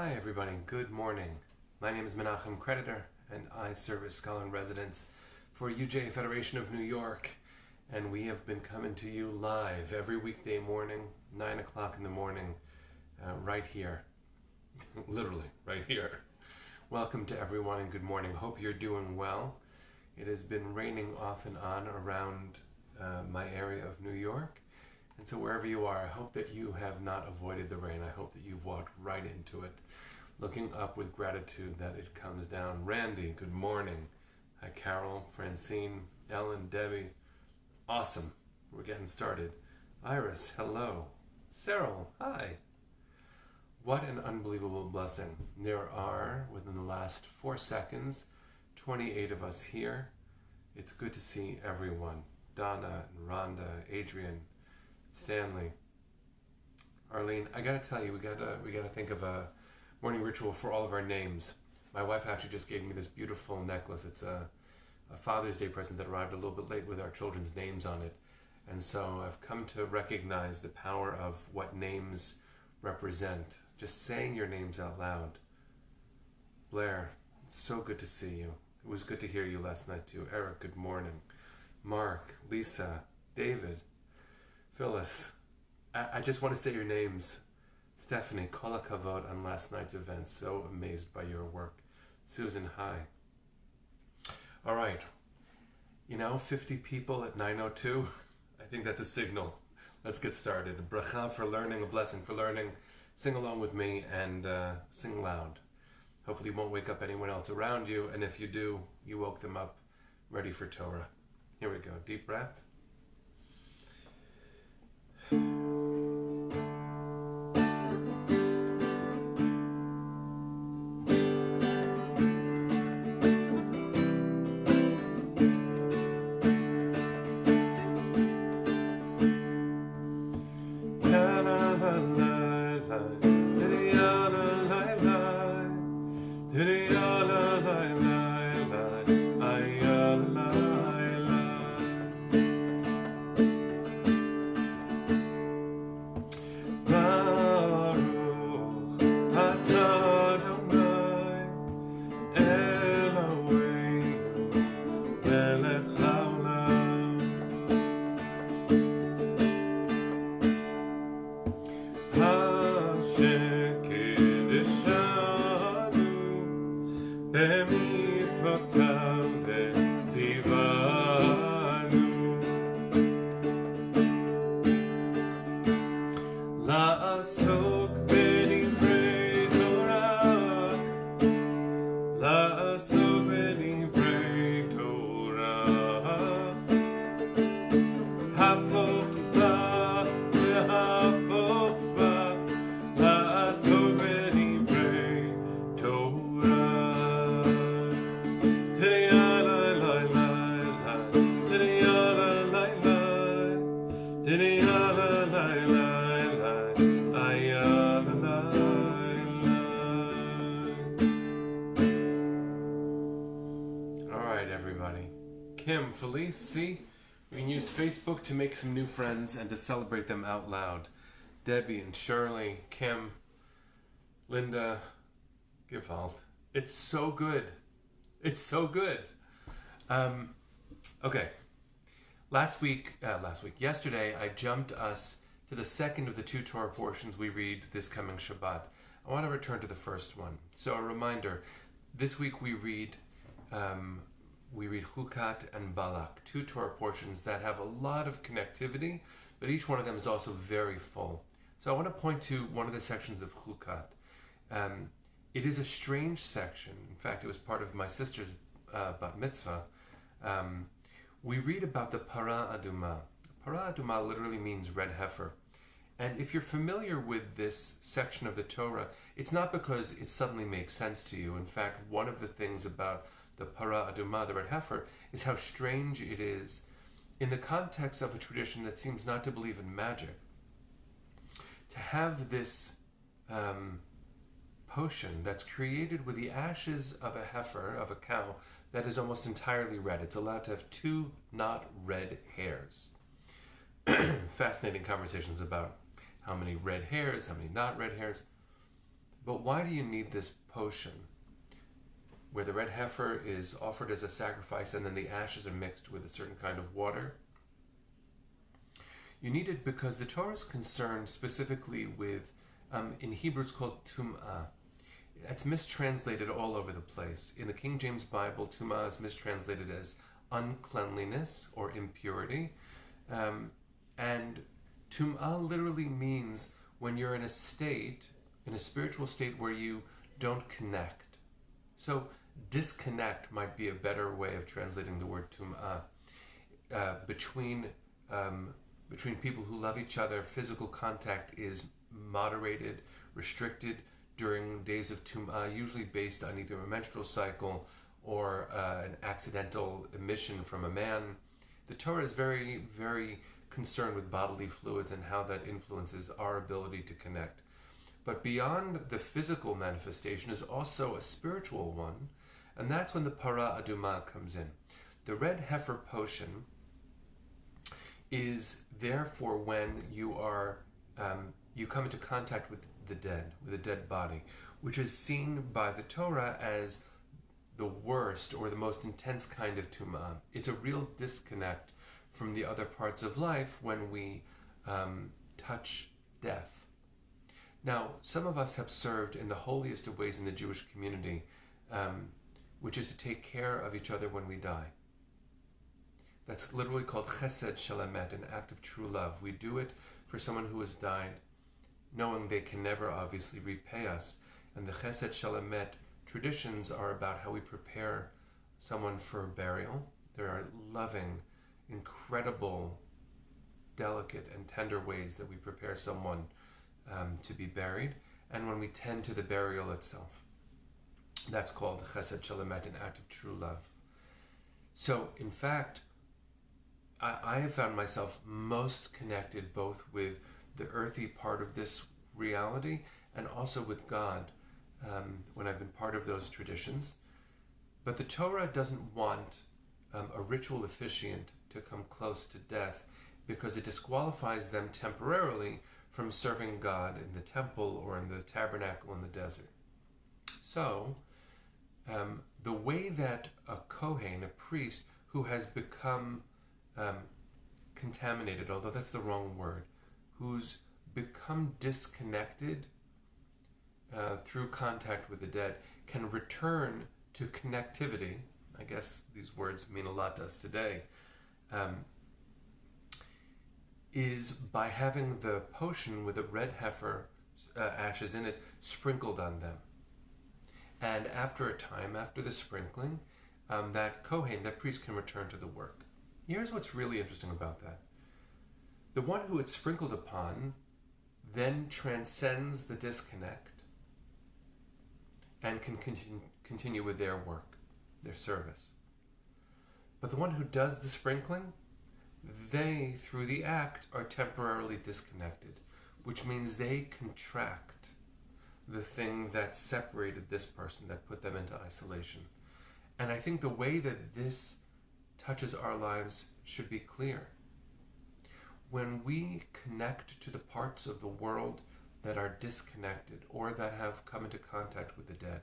Hi everybody, good morning. My name is Menachem Creditor and I serve as scholar in residence for UJ Federation of New York, and we have been coming to you live every weekday morning, 9 o'clock in the morning, right here. Literally, right here. Welcome to everyone and good morning. Hope you're doing well. It has been raining off and on around my area of New York. And so wherever you are, I hope that you have not avoided the rain. I hope that you've walked right into it, looking up with gratitude that it comes down. Randy, good morning. Hi, Carol, Francine, Ellen, Debbie. Awesome. We're getting started. Iris, hello. Cyril, hi. What an unbelievable blessing. There are, within the last 4 seconds, 28 of us here. It's good to see everyone. Donna and Rhonda, Adrian, Stanley, Arlene. I gotta tell you, we gotta think of a morning ritual for all of our names. My wife actually just gave me this beautiful necklace. It's a Father's Day present that arrived a little bit late with our children's names on it. And so I've come to recognize the power of what names represent. Just saying your names out loud. Blair, it's so good to see you. It was good to hear you last night too. Eric, good morning. Mark, Lisa, David, Phyllis, I just want to say your names. Stephanie, kol hakavod on last night's event. So amazed by your work. Susan, hi. All right. 50 people at 9:02. I think that's a signal. Let's get started. A bracha for learning, a blessing for learning. Sing along with me and sing loud. Hopefully you won't wake up anyone else around you. And if you do, you woke them up ready for Torah. Here we go. Deep breath. Kim, Felice, see? We can use Facebook to make some new friends and to celebrate them out loud. Debbie and Shirley, Kim, Linda, Gewalt. It's so good. It's so good. Okay. Yesterday, I jumped us to the second of the 2 Torah portions we read this coming Shabbat. I want to return to the first one. So a reminder, this week we read Chukat and Balak, 2 Torah portions that have a lot of connectivity, but each one of them is also very full. So I want to point to one of the sections of Chukat. It is a strange section. In fact, it was part of my sister's bat mitzvah. We read about the para aduma. Para aduma literally means red heifer. And if you're familiar with this section of the Torah, it's not because it suddenly makes sense to you. In fact, one of the things about the para aduma, the red heifer, is how strange it is in the context of a tradition that seems not to believe in magic. To have this potion that's created with the ashes of a heifer, of a cow, that is almost entirely red. It's allowed to have 2 not red hairs. Fascinating conversations about how many red hairs, how many not red hairs. But why do you need this potion where the red heifer is offered as a sacrifice and then the ashes are mixed with a certain kind of water? You need it because the Torah is concerned specifically with, in Hebrew it's called tum'ah. It's mistranslated all over the place. In the King James Bible, tum'ah is mistranslated as uncleanliness or impurity. And tum'ah literally means when you're in a state, in a spiritual state where you don't connect. So disconnect might be a better way of translating the word tum'ah. Between people who love each other, physical contact is moderated, restricted during days of tum'ah, usually based on either a menstrual cycle or an accidental emission from a man. The Torah is very, very concerned with bodily fluids and how that influences our ability to connect. But beyond the physical manifestation is also a spiritual one, and that's when the para aduma comes in. The red heifer potion is therefore when you come into contact with the dead, with a dead body, which is seen by the Torah as the worst or the most intense kind of tum'ah. It's a real disconnect from the other parts of life when we touch death. Now, some of us have served in the holiest of ways in the Jewish community, which is to take care of each other when we die. That's literally called chesed shel emet, an act of true love. We do it for someone who has died, knowing they can never obviously repay us. And the chesed shel emet traditions are about how we prepare someone for burial. There are loving, incredible, delicate, and tender ways that we prepare someone to be buried. And when we tend to the burial itself, that's called chesed shel emet, an act of true love. So, in fact, I have found myself most connected both with the earthy part of this reality and also with God when I've been part of those traditions. But the Torah doesn't want a ritual officiant to come close to death because it disqualifies them temporarily from serving God in the temple or in the tabernacle in the desert. So, the way that a Kohen, a priest who has become contaminated, although that's the wrong word, who's become disconnected through contact with the dead, can return to connectivity. I guess these words mean a lot to us today. Is by having the potion with the red heifer ashes in it sprinkled on them. And after a time, after the sprinkling, that Kohen, that priest, can return to the work. Here's what's really interesting about that. The one who it's sprinkled upon then transcends the disconnect and can continue with their work, their service. But the one who does the sprinkling, they, through the act, are temporarily disconnected, which means they contract the thing that separated this person, that put them into isolation. And I think the way that this touches our lives should be clear. When we connect to the parts of the world that are disconnected or that have come into contact with the dead,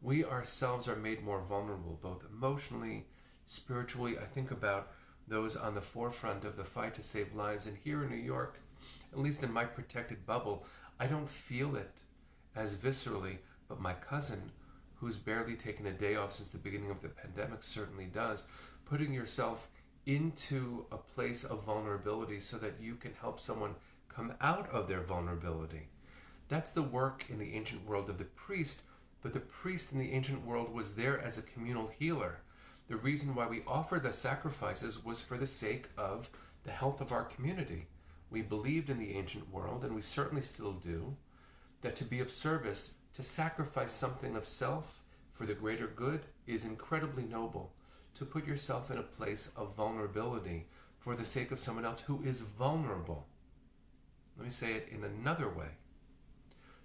we ourselves are made more vulnerable, both emotionally, spiritually. I think about those on the forefront of the fight to save lives. And here in New York, at least in my protected bubble, I don't feel it as viscerally, but my cousin, who's barely taken a day off since the beginning of the pandemic, certainly does. Putting yourself into a place of vulnerability so that you can help someone come out of their vulnerability. That's the work in the ancient world of the priest, but the priest in the ancient world was there as a communal healer. The reason why we offered the sacrifices was for the sake of the health of our community. We believed in the ancient world, and we certainly still do, that to be of service, to sacrifice something of self for the greater good is incredibly noble. To put yourself in a place of vulnerability for the sake of someone else who is vulnerable. Let me say it in another way.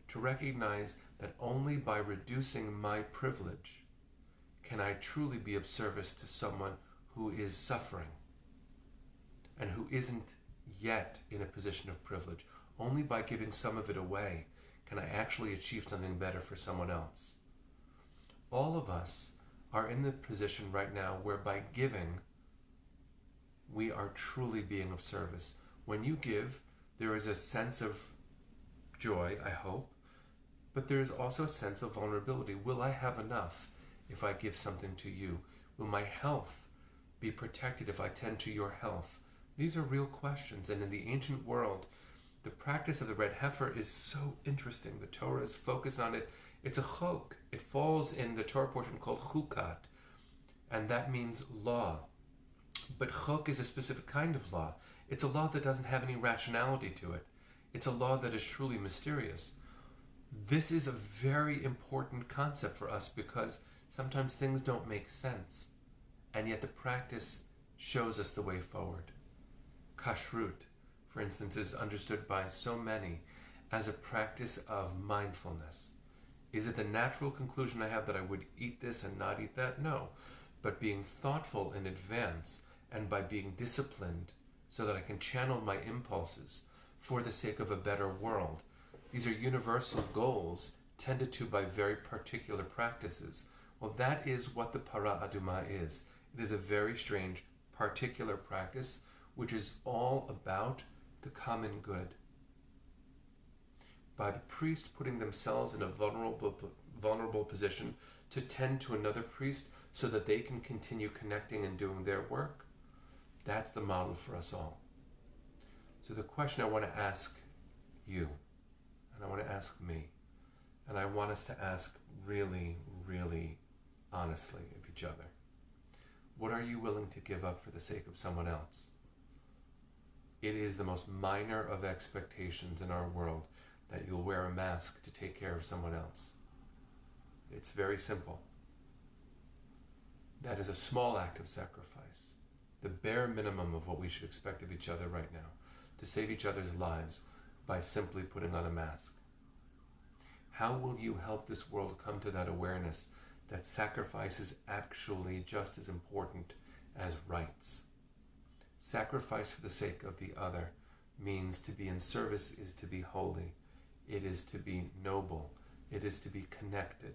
To recognize that only by reducing my privilege can I truly be of service to someone who is suffering and who isn't yet in a position of privilege. Only by giving some of it away can I actually achieve something better for someone else? All of us are in the position right now where by giving, we are truly being of service. When you give, there is a sense of joy, I hope, but there is also a sense of vulnerability. Will I have enough if I give something to you? Will my health be protected if I tend to your health? These are real questions, and in the ancient world, the practice of the red heifer is so interesting. The Torah's focus on it. It's a chok. It falls in the Torah portion called Chukat, and that means law. But chok is a specific kind of law. It's a law that doesn't have any rationality to it. It's a law that is truly mysterious. This is a very important concept for us because sometimes things don't make sense, and yet the practice shows us the way forward. Kashrut, for instance, is understood by so many as a practice of mindfulness. Is it the natural conclusion I have that I would eat this and not eat that? No. But being thoughtful in advance and by being disciplined so that I can channel my impulses for the sake of a better world. These are universal goals tended to by very particular practices. Well, that is what the Para Aduma is. It is a very strange, particular practice which is all about the common good. By the priest putting themselves in a vulnerable position to tend to another priest so that they can continue connecting and doing their work, that's the model for us all. So the question I want to ask you, and I want to ask me, and I want us to ask really, really honestly of each other, what are you willing to give up for the sake of someone else? It is the most minor of expectations in our world that you'll wear a mask to take care of someone else. It's very simple. That is a small act of sacrifice, the bare minimum of what we should expect of each other right now, to save each other's lives by simply putting on a mask. How will you help this world come to that awareness that sacrifice is actually just as important as rights? Sacrifice for the sake of the other means to be in service is to be holy. It is to be noble. It is to be connected.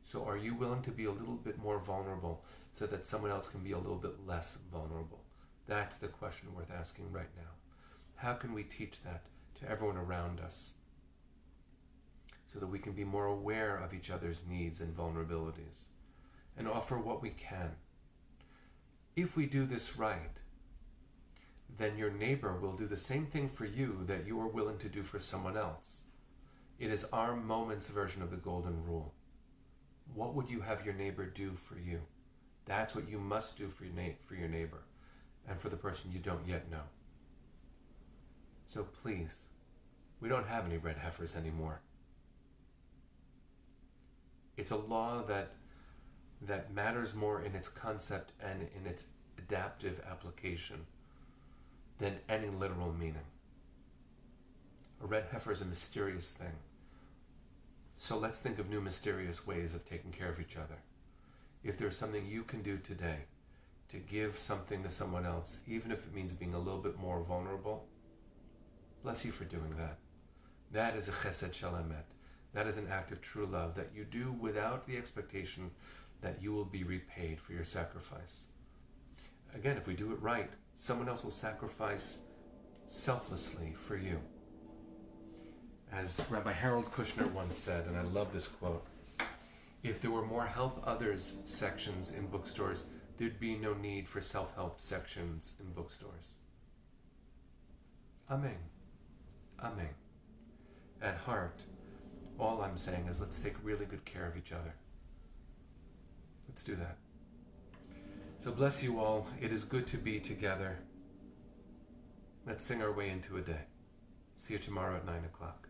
So are you willing to be a little bit more vulnerable so that someone else can be a little bit less vulnerable? That's the question worth asking right now. How can we teach that to everyone around us so that we can be more aware of each other's needs and vulnerabilities and offer what we can? If we do this right, then your neighbor will do the same thing for you that you are willing to do for someone else. It is our moment's version of the golden rule. What would you have your neighbor do for you? That's what you must do for your neighbor and for the person you don't yet know. So please, we don't have any red heifers anymore. It's a law that matters more in its concept and in its adaptive application than any literal meaning. A red heifer is a mysterious thing. So let's think of new mysterious ways of taking care of each other. If there's something you can do today to give something to someone else, even if it means being a little bit more vulnerable, bless you for doing that. That is a chesed shel emet. That is an act of true love that you do without the expectation that you will be repaid for your sacrifice. Again, if we do it right, someone else will sacrifice selflessly for you. As Rabbi Harold Kushner once said, and I love this quote, if there were more help others sections in bookstores, there'd be no need for self-help sections in bookstores. Amen. Amen. At heart, all I'm saying is let's take really good care of each other. Let's do that. So bless you all. It is good to be together. Let's sing our way into a day. See you tomorrow at 9 o'clock.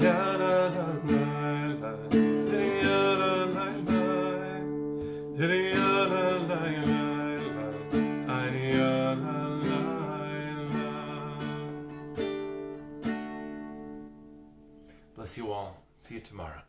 Ya la la la la. Diddy ya la la la. Diddy ya la la la. Diddy ya la la la. Bless you all. See you tomorrow.